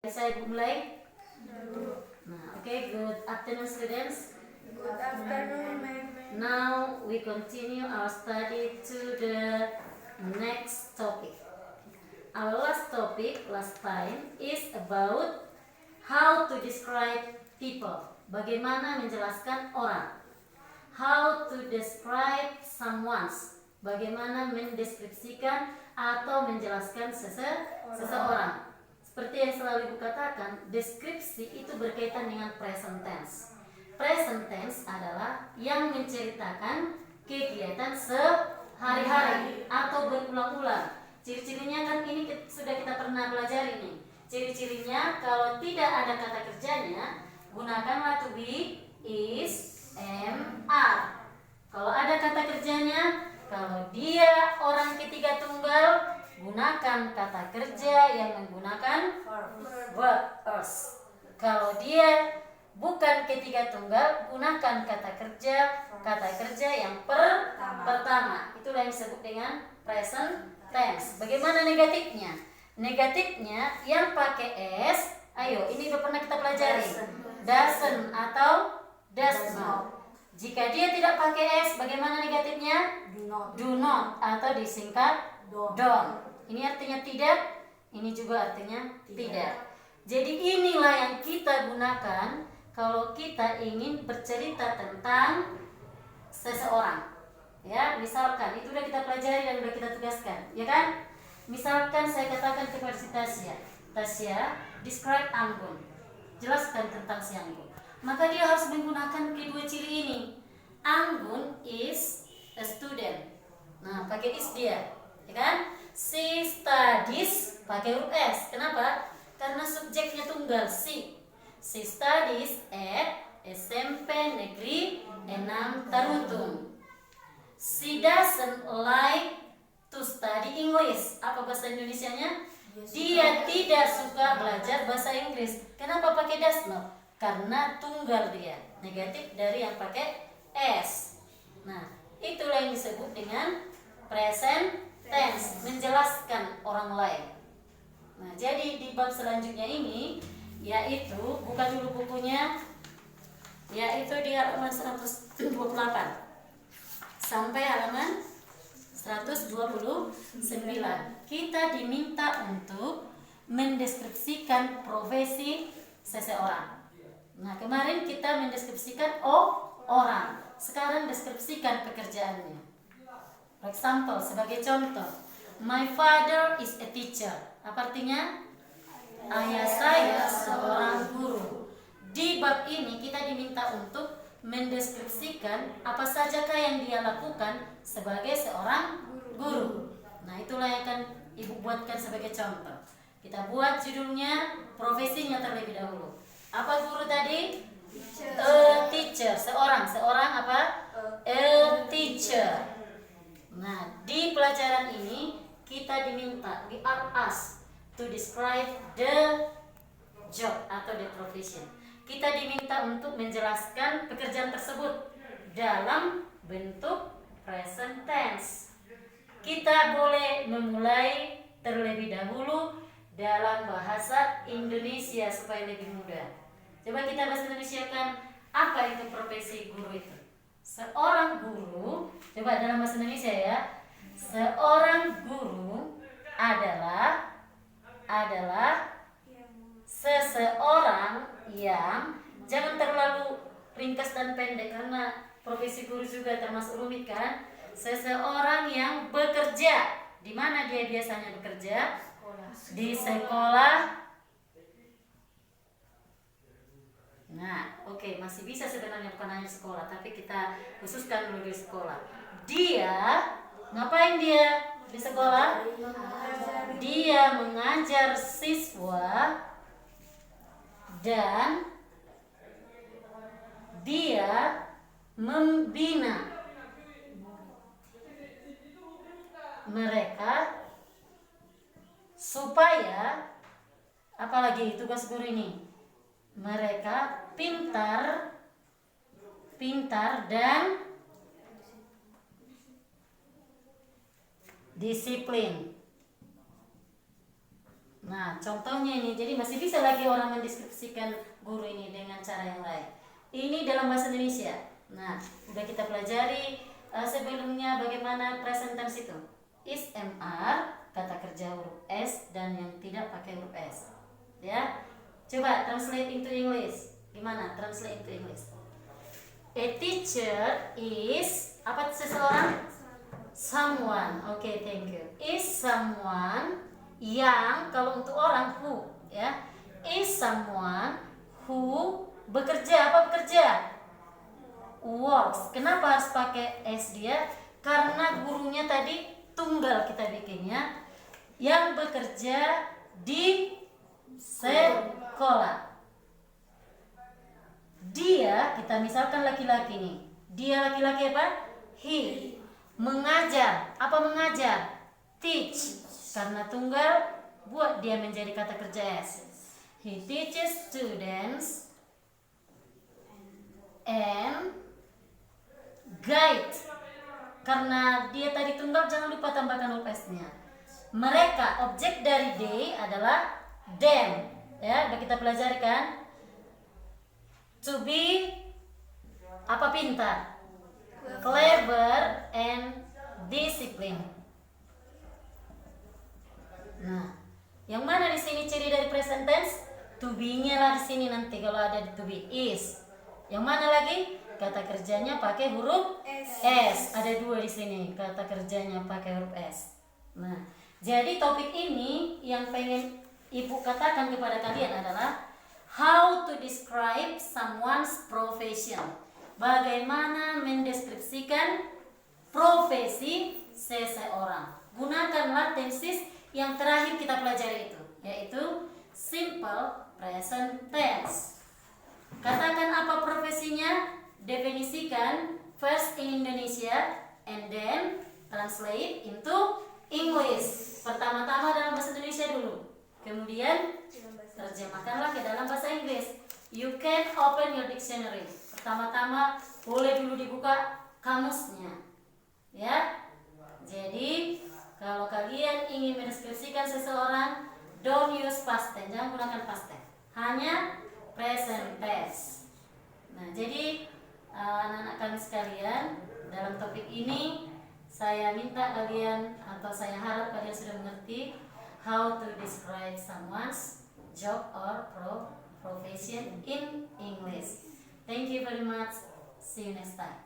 Saya mulai. Nah, okay, good afternoon, students. Good afternoon, ma'am. Now we continue our study to the next topic. Our last topic last time is about how to describe people. Bagaimana menjelaskan orang. How to describe someone. Bagaimana mendeskripsikan atau menjelaskan seseorang. Seperti yang selalu ibu katakan, deskripsi itu berkaitan dengan present tense. Present tense adalah yang menceritakan kegiatan sehari-hari atau berulang-ulang. Ciri-cirinya kan ini sudah kita pernah pelajari nih. Ciri-cirinya kalau tidak ada kata kerjanya, gunakanlah to be, is, am, are. Kalau ada kata kerjanya, kalau dia orang ketiga tunggal, gunakan kata kerja yang menggunakan verbs. Kalau dia bukan ketiga tunggal, gunakan kata kerja yang pertama. Itulah yang disebut dengan present tense. Bagaimana negatifnya? Negatifnya yang pakai s, ayo ini udah pernah kita pelajari. Doesn't atau does not. Jika dia tidak pakai s, bagaimana negatifnya? Do not atau disingkat don't. Ini artinya tidak, ini juga artinya tidak. Jadi inilah yang kita gunakan kalau kita ingin bercerita tentang seseorang. Ya, misalkan itu udah kita pelajari dan udah kita tugaskan, ya kan? Misalkan saya katakan kepada si Tasya, describe Anggun. Jelaskan tentang si Anggun. Maka dia harus menggunakan kedua ciri ini. Anggun is a student. Nah, pakai is dia, ya kan? She studies pakai huruf s. Kenapa? Karena subjeknya tunggal si. She studies at SMP Negeri 6 Tarutung. She doesn't like to study English. Apa bahasa Indonesianya? Dia tidak suka belajar bahasa Inggris. Kenapa pakai does not? Karena tunggal dia. Negatif dari yang pakai s. Nah, itulah yang disebut dengan present tense, menjelaskan orang lain. Nah, jadi di bab selanjutnya ini, yaitu buka dulu bukunya, yaitu di halaman 128 sampai halaman 129. Kita diminta untuk mendeskripsikan profesi seseorang. Nah, kemarin kita mendeskripsikan orang. Sekarang deskripsikan pekerjaannya. For example, sebagai contoh, my father is a teacher. Apa artinya? Ayah saya seorang guru. Di bab ini kita diminta untuk mendeskripsikan apa sajakah yang dia lakukan sebagai seorang guru. Nah, itulah yang akan ibu buatkan sebagai contoh. Kita buat judulnya, profesinya terlebih dahulu. Apa guru tadi? A teacher. Seorang apa? A teacher. Nah, di pelajaran ini kita diminta, we are asked to describe the job atau the profession. Kita diminta untuk menjelaskan pekerjaan tersebut dalam bentuk present tense. Kita boleh memulai terlebih dahulu dalam bahasa Indonesia supaya lebih mudah. Coba kita bahasa Indonesiakan, apa itu profesi guru itu? Seorang guru, coba dalam bahasa Indonesia ya. Seorang guru adalah seseorang yang, jangan terlalu ringkas dan pendek karena profesi guru juga termasuk rumit kan. Seseorang yang bekerja. Di mana dia biasanya bekerja? Di sekolah. Nah, oke, masih bisa sebenarnya bukan hanya sekolah, tapi kita khususkan dulu di sekolah. Dia, ngapain dia di sekolah? Dia mengajar siswa dan dia membina mereka supaya, apalagi tugas guru ini? Mereka pintar dan disiplin. Nah, contohnya ini, jadi masih bisa lagi orang mendeskripsikan guru ini dengan cara yang lain. Ini dalam bahasa Indonesia. Nah, udah kita pelajari sebelumnya bagaimana present tense itu. Is, MR, kata kerja huruf S, dan yang tidak pakai huruf S. Ya, coba translate into English. Gimana translate into English? A teacher is, apa seseorang? Someone. Oke, thank you. Is someone yang, kalau untuk orang who, ya, is someone who bekerja. Apa bekerja? Works. Kenapa harus pakai s dia? Karena gurunya tadi tunggal kita bikinnya, yang bekerja di sekolah. Dia, kita misalkan laki-laki nih, dia laki-laki apa? He. Mengajar. Apa mengajar? Teach. Karena tunggal, buat dia menjadi kata kerja S. He teaches students and guide. Karena dia tadi tunggal, jangan lupa tambahkan huruf S-nya. Mereka, objek dari they adalah them. Ya, udah kita pelajari kan? To be, apa pintar? Clever and discipline. Nah, yang mana di sini ciri dari present tense? To be-nya lah di sini nanti kalau ada di to be is. Yang mana lagi? Kata kerjanya pakai huruf S. Ada dua di sini. Kata kerjanya pakai huruf S. Nah, jadi topik ini yang pengen Ibu katakan kepada kalian adalah how to describe someone's profession. Bagaimana mendeskripsikan profesi seseorang. Gunakanlah tenses yang terakhir kita pelajari itu, yaitu simple present tense. Katakan apa profesinya, definisikan first in Indonesia and then translate into English. Pertama-tama dalam bahasa Indonesia dulu, kemudian terjemahkanlah ke dalam bahasa Inggris. You can open your dictionary. Pertama-tama boleh dulu dibuka kamusnya, ya. Jadi kalau kalian ingin mendeskripsikan seseorang, don't use past tense, jangan gunakan past tense, hanya present tense. Nah, jadi anak-anak kami sekalian, dalam topik ini saya minta kalian, atau saya harap kalian sudah mengerti how to describe someone's job or profession in English. Thank you very much. See you next time.